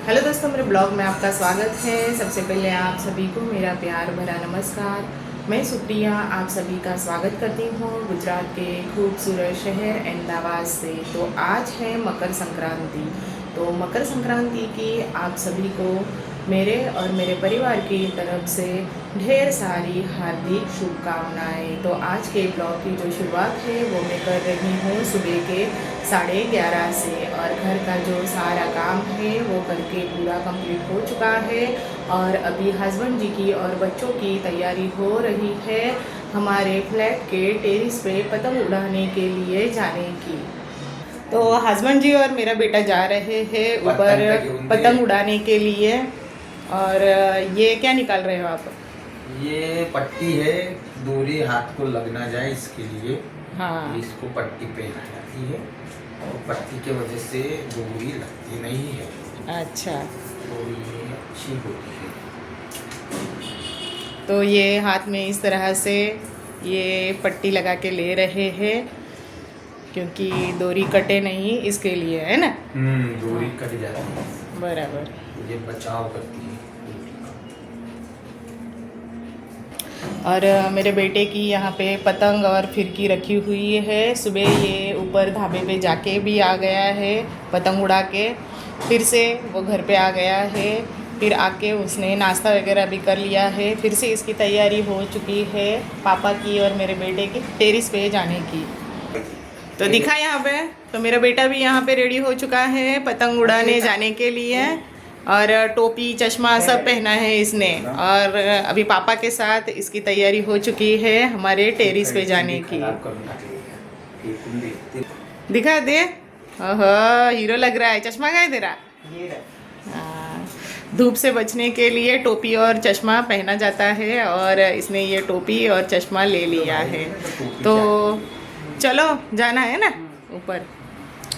Hello दोस्तों, मेरे blog में आपका स्वागत है। सबसे पहले आप सभी को मेरा प्यार भरा नमस्कार। मैं सुप्रिया आप सभी का स्वागत करती हूँ गुजरात के खूबसूरत शहर अहमदाबाद से। तो आज है मकर संक्रांति। तो मकर संक्रांति की आप सभी को मेरे और मेरे परिवार की तरफ से ढेर सारी हार्दिक शुभकामनाएं। तो आज के ब्लॉग की जो शुरुआत है वो मैं कर रही हूँ सुबह के 11:30 से, और घर का जो सारा काम है वो करके पूरा कंप्लीट हो चुका है। और अभी हस्बैंड जी की और बच्चों की तैयारी हो रही है हमारे फ्लैट के टेरिस पे पतंग उड़ाने के लिए जाने की। तो हस्बैंड जी और मेरा बेटा जा रहे हैं ऊपर पतंग उड़ाने के लिए। और ये क्या निकाल रहे हो आप? ये पट्टी है, डोरी हाथ को लग ना जाए इसके लिए। हाँ, इसको पट्टी पहनाई जाती है और पट्टी के वजह से डोरी लगती नहीं है। अच्छा। तो ये अच्छी होती है। तो ये हाथ में इस तरह से ये पट्टी लगा के ले रहे हैं क्योंकि डोरी कटे नहीं, इसके लिए, है ना? डोरी कट जाती है, बराबर। ये बचाव करती है। और मेरे बेटे की यहाँ पे पतंग और फिरकी रखी हुई है। सुबह ये ऊपर ढाबे पे जाके भी आ गया है पतंग उड़ा के, फिर से वो घर पे आ गया है, फिर आके उसने नाश्ता वगैरह भी कर लिया है। फिर से इसकी तैयारी हो चुकी है पापा की और मेरे बेटे की टेरिस पे जाने की। तो दिखा यहाँ पे, तो मेरा बेटा भी यहाँ पे रेडी हो चुका है पतंग उड़ाने जाने के लिए, और टोपी चश्मा सब पहना है इसने। और अभी पापा के साथ इसकी तैयारी हो चुकी है हमारे टेरिस पे जाने की। दिखा दे, ओहो हीरो लग रहा है। चश्मा क्या है तेरा? हाँ, धूप से बचने के लिए टोपी और चश्मा पहना जाता है, और इसने ये टोपी और चश्मा ले लिया है। तो चलो जाना है ना ऊपर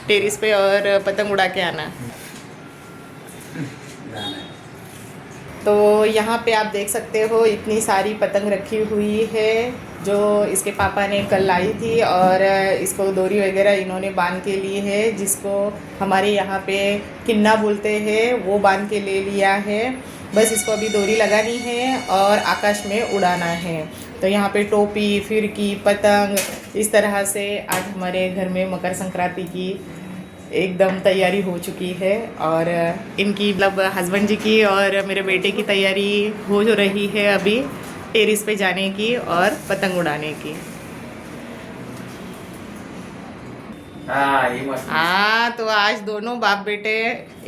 टेरिस पे और पतंग उड़ा के आना। तो यहाँ पे आप देख सकते हो इतनी सारी पतंग रखी हुई है जो इसके पापा ने कल लाई थी, और इसको डोरी वगैरह इन्होंने बांध के ली है, जिसको हमारे यहाँ पे किन्ना बोलते हैं, वो बांध के ले लिया है। बस इसको अभी डोरी लगानी है और आकाश में उड़ाना है। तो यहाँ पे टोपी, फिरकी, पतंग, इस तरह से आज हमारे घर में मकर संक्रांति की एकदम तैयारी हो चुकी है। और इनकी मतलब हस्बैंड जी की और मेरे बेटे की तैयारी हो रही है अभी टेरिस पे जाने की और पतंग उड़ाने की। हाँ, तो आज दोनों बाप बेटे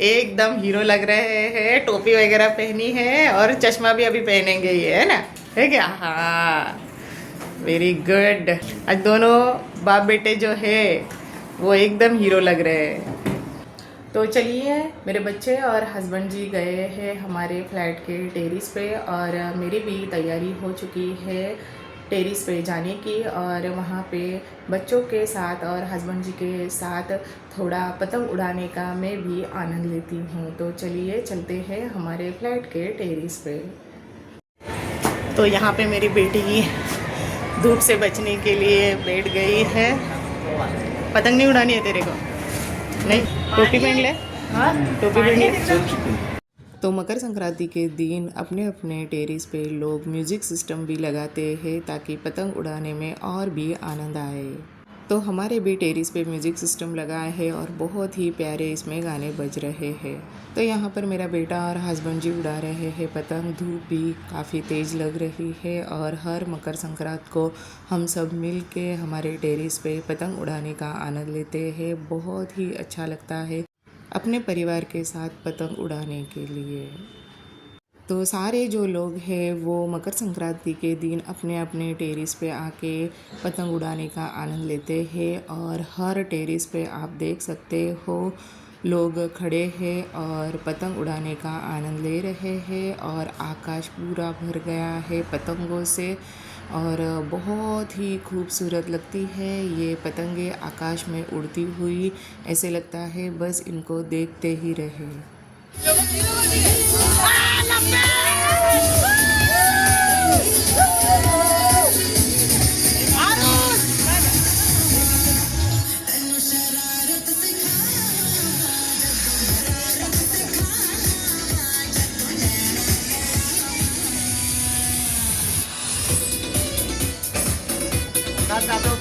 एकदम हीरो लग रहे हैं। टोपी वगैरह पहनी है और चश्मा भी अभी पहनेंगे, ये है ना, है क्या? हाँ, वेरी गुड। आज दोनों बाप बेटे जो है वो एकदम हीरो लग रहे हैं। तो चलिए, मेरे बच्चे और हस्बैंड जी गए हैं हमारे फ्लैट के टेरिस पे, और मेरी भी तैयारी हो चुकी है टेरिस पे जाने की। और वहाँ पे बच्चों के साथ और हस्बैंड जी के साथ थोड़ा पतंग उड़ाने का मैं भी आनंद लेती हूँ। तो चलिए चलते हैं हमारे फ्लैट के टेरिस पे। तो यहाँ पे मेरी बेटी धूप से बचने के लिए बैठ गई है। पतंग नहीं उड़ानी है तेरे को? नहीं, टोपी पहन ले। हाँ, टोपी पहन ले। तो मकर संक्रांति के दिन अपने अपने टेरिस पे लोग म्यूज़िक सिस्टम भी लगाते हैं ताकि पतंग उड़ाने में और भी आनंद आए। तो हमारे भी टेरिस पे म्यूज़िक सिस्टम लगा है और बहुत ही प्यारे इसमें गाने बज रहे हैं। तो यहाँ पर मेरा बेटा और हस्बैंड जी उड़ा रहे हैं पतंग। धूप भी काफ़ी तेज़ लग रही है, और हर मकर संक्रांति को हम सब मिल के हमारे टेरिस पे पतंग उड़ाने का आनंद लेते हैं। बहुत ही अच्छा लगता है अपने परिवार के साथ पतंग उड़ाने के लिए। तो सारे जो लोग हैं वो मकर संक्रांति के दिन अपने अपने टेरिस पे आके पतंग उड़ाने का आनंद लेते हैं। और हर टेरिस पे आप देख सकते हो लोग खड़े हैं और पतंग उड़ाने का आनंद ले रहे हैं, और आकाश पूरा भर गया है पतंगों से, और बहुत ही खूबसूरत लगती है ये पतंगे आकाश में उड़ती हुई। ऐसे लगता है बस इनको देखते ही रहे।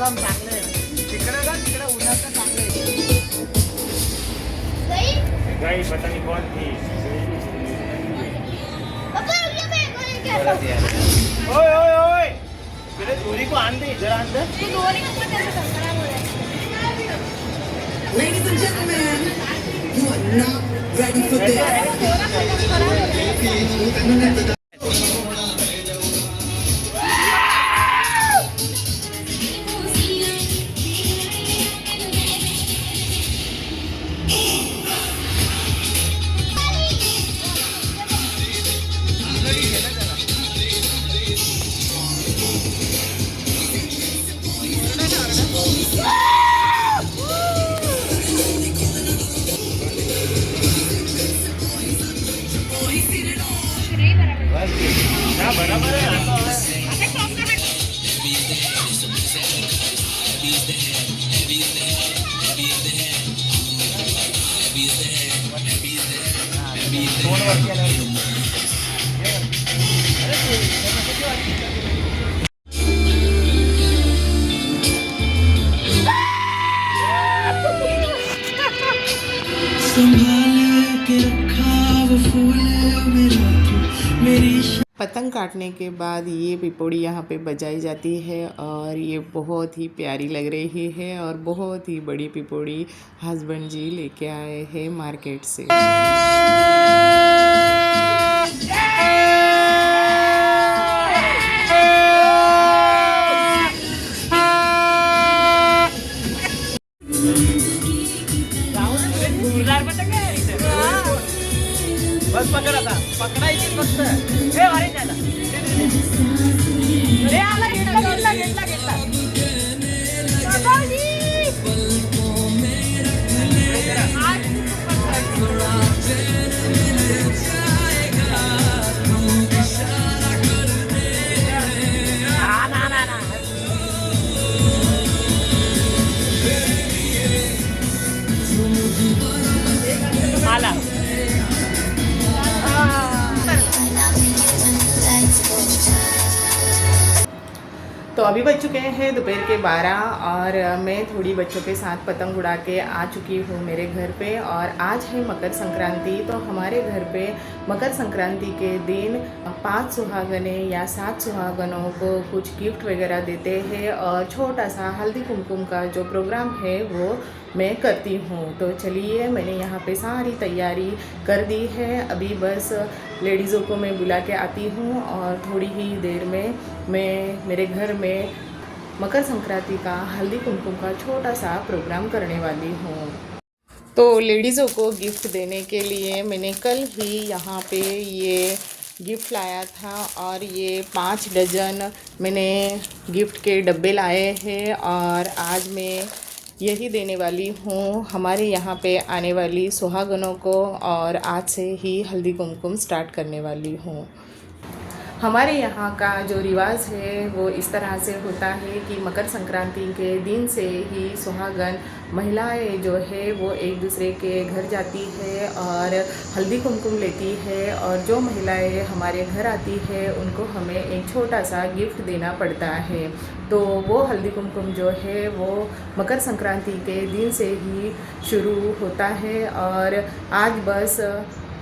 काम चांगलं आहे तिकडे ना तिकडे उन्हाचं चांगलं आहे गई पता नहीं कौन थी ओए ओए ओए मेरे दूरी को आन दे इधर आन दे Ladies and gentlemen, you are not ready for this. बराबर है संभाल के रखा वो फूल मेरा तू मेरी पतंग काटने के बाद ये पिपोड़ी यहाँ पे बजाई जाती है और ये बहुत ही प्यारी लग रही है और बहुत ही बड़ी पिपोड़ी हस्बैंड जी लेके आए हैं मार्केट से। बस पकड आता पकडायची फक्त हे अरे त्याला रे आला घेतला आला तो अभी बज चुके हैं दोपहर के 12 और मैं थोड़ी बच्चों के साथ पतंग उड़ा के आ चुकी हूँ मेरे घर पे। और आज है मकर संक्रांति, तो हमारे घर पे मकर संक्रांति के दिन 5 सुहागने या 7 सुहागनों को कुछ गिफ्ट वगैरह देते हैं और छोटा सा हल्दी कुमकुम का जो प्रोग्राम है वो मैं करती हूँ। तो चलिए, मैंने यहाँ पे सारी तैयारी कर दी है, अभी बस लेडीज़ों को मैं बुला के आती हूँ और थोड़ी ही देर में मैं मेरे घर में मकर संक्रांति का हल्दी कुमकुम का छोटा सा प्रोग्राम करने वाली हूँ। तो लेडीज़ों को गिफ्ट देने के लिए मैंने कल ही यहाँ पे ये गिफ्ट लाया था और ये 5 डजन मैंने गिफ्ट के डब्बे लाए हैं और आज मैं यही देने वाली हूँ हमारे यहाँ पे आने वाली सुहागनों को और आज से ही हल्दी कुमकुम स्टार्ट करने वाली हूँ। हमारे यहाँ का जो रिवाज है वो इस तरह से होता है कि मकर संक्रांति के दिन से ही सुहागन महिलाएं जो है वो एक दूसरे के घर जाती है और हल्दी कुमकुम लेती है और जो महिलाएं हमारे घर आती है उनको हमें एक छोटा सा गिफ्ट देना पड़ता है। तो वो हल्दी कुमकुम जो है वो मकर संक्रांति के दिन से ही शुरू होता है और आज बस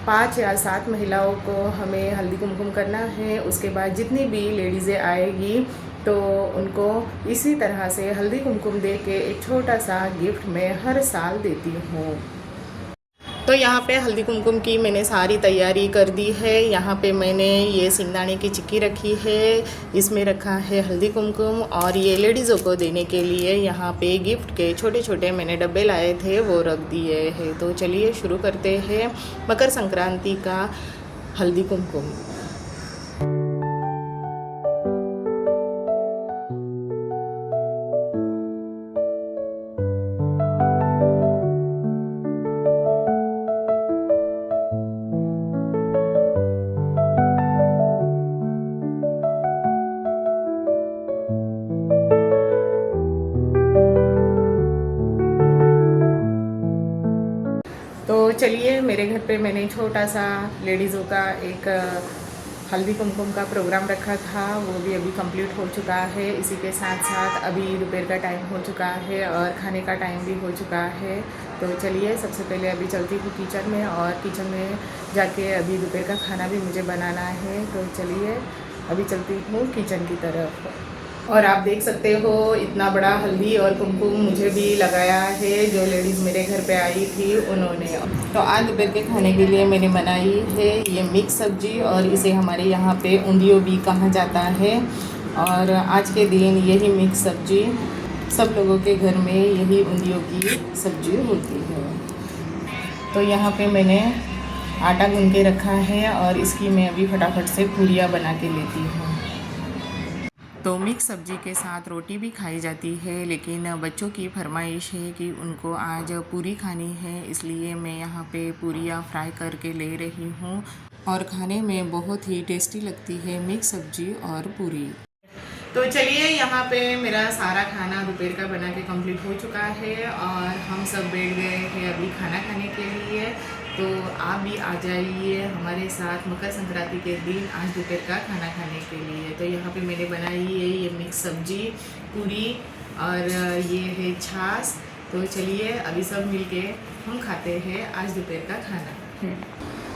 5 या 7 महिलाओं को हमें हल्दी कुमकुम करना है। उसके बाद जितनी भी लेडीज़ें आएगी तो उनको इसी तरह से हल्दी कुमकुम दे के एक छोटा सा गिफ्ट मैं हर साल देती हूँ। तो यहाँ पे हल्दी कुमकुम की मैंने सारी तैयारी कर दी है। यहाँ पे मैंने ये सिंगदाने की चिक्की रखी है, इसमें रखा है हल्दी कुमकुम और ये लेडीज़ों को देने के लिए यहाँ पे गिफ्ट के छोटे छोटे मैंने डब्बे लाए थे वो रख दिए हैं। तो चलिए शुरू करते हैं मकर संक्रांति का हल्दी कुमकुम। तो चलिए, मेरे घर पे मैंने छोटा सा लेडीज़ों का एक हल्दी कुमकुम का प्रोग्राम रखा था, वो भी अभी कंप्लीट हो चुका है। इसी के साथ साथ अभी दोपहर का टाइम हो चुका है और खाने का टाइम भी हो चुका है। तो चलिए सबसे पहले अभी चलती हूँ किचन में, और किचन में जाके अभी दोपहर का खाना भी मुझे बनाना है। तो चलिए अभी चलती हूँ किचन की तरफ। और आप देख सकते हो इतना बड़ा हल्दी और कुमकुम मुझे भी लगाया है, जो लेडीज़ मेरे घर पे आई थी उन्होंने। तो आज दोपहर के खाने के लिए मैंने बनाई है ये मिक्स सब्जी, और इसे हमारे यहाँ पे उंदियो भी कहा जाता है। और आज के दिन यही मिक्स सब्जी सब लोगों के घर में यही उंदियो की सब्जी होती है। तो यहाँ पे मैंने आटा गूंद के रखा है और इसकी मैं अभी फटाफट से पूरियाँ बना के लेती हूँ। तो मिक्स सब्जी के साथ रोटी भी खाई जाती है, लेकिन बच्चों की फरमाइश है कि उनको आज पूरी खानी है, इसलिए मैं यहाँ पे पूरियाँ फ्राई करके ले रही हूँ। और खाने में बहुत ही टेस्टी लगती है मिक्स सब्जी और पूरी। तो चलिए यहाँ पे मेरा सारा खाना दोपहर का बना के कंप्लीट हो चुका है और हम सब बैठ गए हैं अभी खाना खाने के लिए। तो आप भी आ जाइए हमारे साथ मकर संक्रांति के दिन आज दोपहर का खाना खाने के लिए। तो यहाँ पे मैंने बनाई है ये मिक्स सब्जी, पूरी और ये है छाछ। तो चलिए अभी सब मिलके हम खाते हैं आज दोपहर का खाना।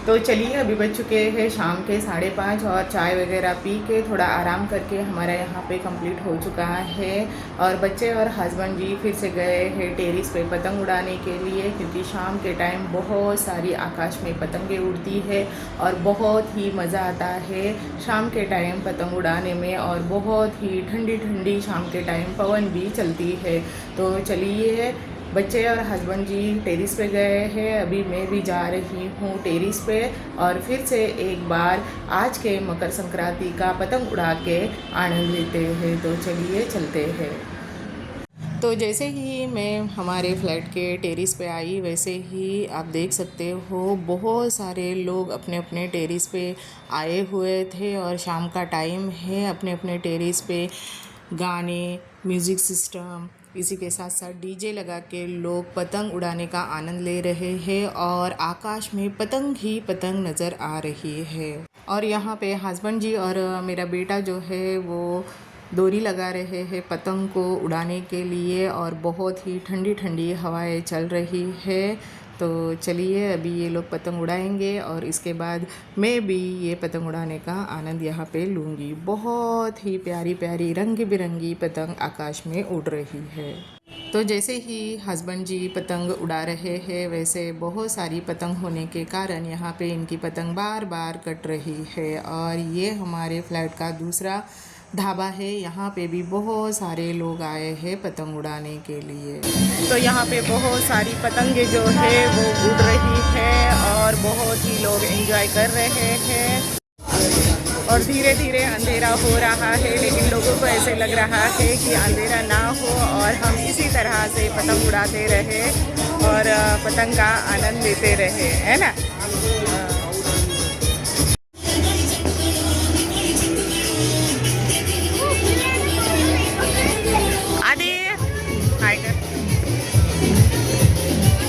तो चलिए अभी बज चुके हैं शाम के 5:30 और चाय वगैरह पी के थोड़ा आराम करके हमारा यहाँ पे कंप्लीट हो चुका है। और बच्चे और हस्बैंड जी फिर से गए हैं टेरिस पे पतंग उड़ाने के लिए, क्योंकि शाम के टाइम बहुत सारी आकाश में पतंगें उड़ती है और बहुत ही मज़ा आता है शाम के टाइम पतंग उड़ाने में। और बहुत ही ठंडी ठंडी शाम के टाइम पवन भी चलती है। तो चलिए बच्चे और हस्बैंड जी टेरिस पे गए हैं, अभी मैं भी जा रही हूँ टेरिस पे, और फिर से एक बार आज के मकर संक्रांति का पतंग उड़ा के आनंद लेते हैं। तो चलिए चलते हैं। तो जैसे ही मैं हमारे फ्लैट के टेरिस पे आई, वैसे ही आप देख सकते हो बहुत सारे लोग अपने अपने टेरिस पे आए हुए थे। और शाम का टाइम है, अपने अपने टेरिस पे गाने, म्यूज़िक सिस्टम, इसी के साथ साथ डीजे लगा के लोग पतंग उड़ाने का आनंद ले रहे हैं और आकाश में पतंग ही पतंग नज़र आ रही है। और यहाँ पे हस्बैंड जी और मेरा बेटा जो है वो डोरी लगा रहे हैं पतंग को उड़ाने के लिए, और बहुत ही ठंडी ठंडी हवाएं चल रही है। तो चलिए अभी ये लोग पतंग उड़ाएंगे और इसके बाद मैं भी ये पतंग उड़ाने का आनंद यहाँ पे लूँगी। बहुत ही प्यारी प्यारी रंग बिरंगी पतंग आकाश में उड़ रही है। तो जैसे ही हस्बैंड जी पतंग उड़ा रहे हैं, वैसे बहुत सारी पतंग होने के कारण यहाँ पे इनकी पतंग बार बार कट रही है। और ये हमारे फ्लैट का दूसरा ढाबा है, यहाँ पे भी बहुत सारे लोग आए हैं पतंग उड़ाने के लिए। तो यहाँ पे बहुत सारी पतंगे जो है वो उड़ रही है और बहुत ही लोग एंजॉय कर रहे हैं। और धीरे धीरे अंधेरा हो रहा है, लेकिन लोगों को ऐसे लग रहा है कि अंधेरा ना हो और हम इसी तरह से पतंग उड़ाते रहे और पतंग का आनंद लेते रहे, है ना।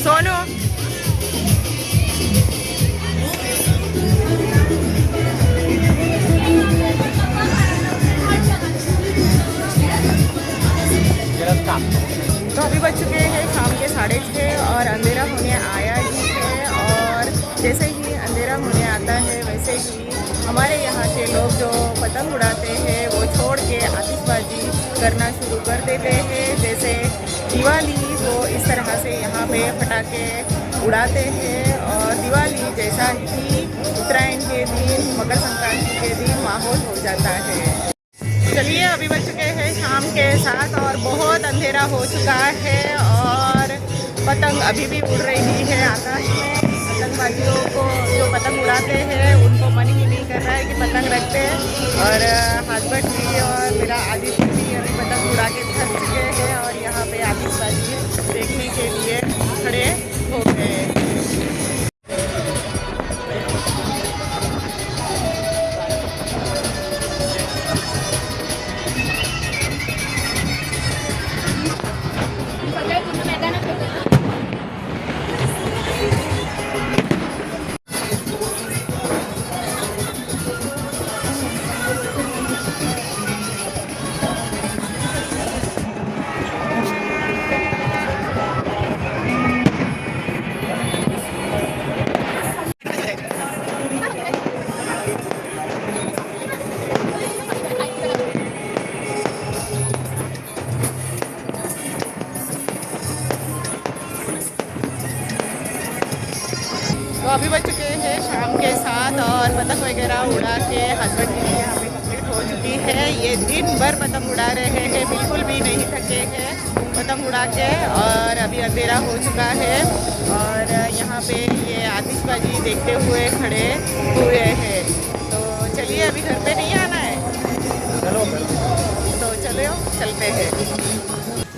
सोनू तो अभी बज चुके हैं शाम के 6:30 और अंधेरा होने आया ही है। और जैसे ही अंधेरा होने आता है, वैसे ही हमारे यहाँ के लोग जो पतंग उड़ाते हैं वो छोड़ के आतिशबाजी करना शुरू कर देते हैं। जैसे दिवाली को इस तरह से यहाँ पे पटाखे उड़ाते हैं, और दिवाली जैसा ही उत्तरायण के दिन, मकर संक्रांति के दिन माहौल हो जाता है। चलिए अभी बज चुके हैं शाम के 7 और बहुत अंधेरा हो चुका है और पतंग अभी भी उड़ रही है आकाश में। पतंगबाजियों को जो पतंग उड़ाते हैं उनको मन ही नहीं कर रहा है कि पतंग रखते हैं। और हस्बैंड जी और मेरा आदित्य भी अभी पतंग उड़ा के थक चुके हैं और यहाँ पे आतिशबाजी देखने के लिए खड़े हो गए। पतंग वगैरह उड़ा के हस्बैंड की यहाँ पे कंप्लीट हो चुकी है। ये दिन भर पतंग उड़ा रहे हैं, बिल्कुल भी नहीं थके हैं पतंग उड़ा के। और अभी अंधेरा हो चुका है और यहाँ पे ये आतिशबाजी देखते हुए खड़े हुए हैं। तो चलिए अभी घर पे नहीं आना है, तो चलो चलते हैं।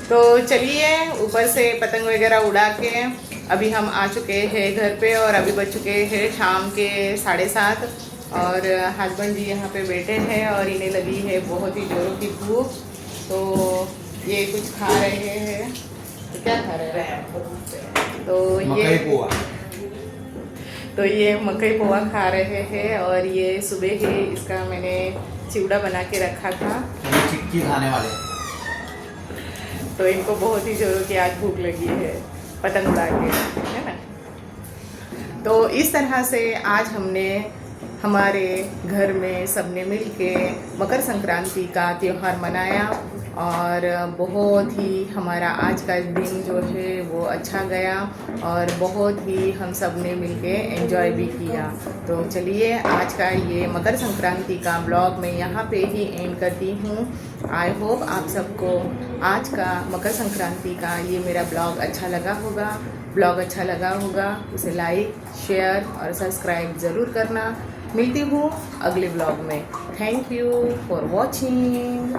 तो चलिए ऊपर से पतंग वगैरह उड़ा के अभी हम आ चुके हैं घर पे और अभी बज चुके हैं शाम के 7:30 और हस्बैंड जी यहाँ पे बैठे हैं और इन्हें लगी है बहुत ही जोरों की भूख। तो ये कुछ खा रहे हैं, तो क्या खा रहे हैं? तो ये मकई पोहा खा रहे हैं और ये सुबह ही इसका मैंने चिवड़ा बना के रखा था। चिक्की खाने वाले। तो इनको बहुत ही जोरों की आज भूख लगी है पतंग उड़ा के, है ना। तो इस तरह से आज हमने हमारे घर में सबने मिलके मकर संक्रांति का त्यौहार मनाया और बहुत ही हमारा आज का दिन जो है वो अच्छा गया और बहुत ही हम सब ने मिलके एंजॉय भी किया। तो चलिए आज का ये मकर संक्रांति का ब्लॉग मैं यहाँ पे ही एंड करती हूँ। आई होप आप सबको आज का मकर संक्रांति का ये मेरा ब्लॉग अच्छा लगा होगा। उसे लाइक शेयर और सब्सक्राइब ज़रूर करना। मिलती हूँ अगले ब्लॉग में। Thank you for watching.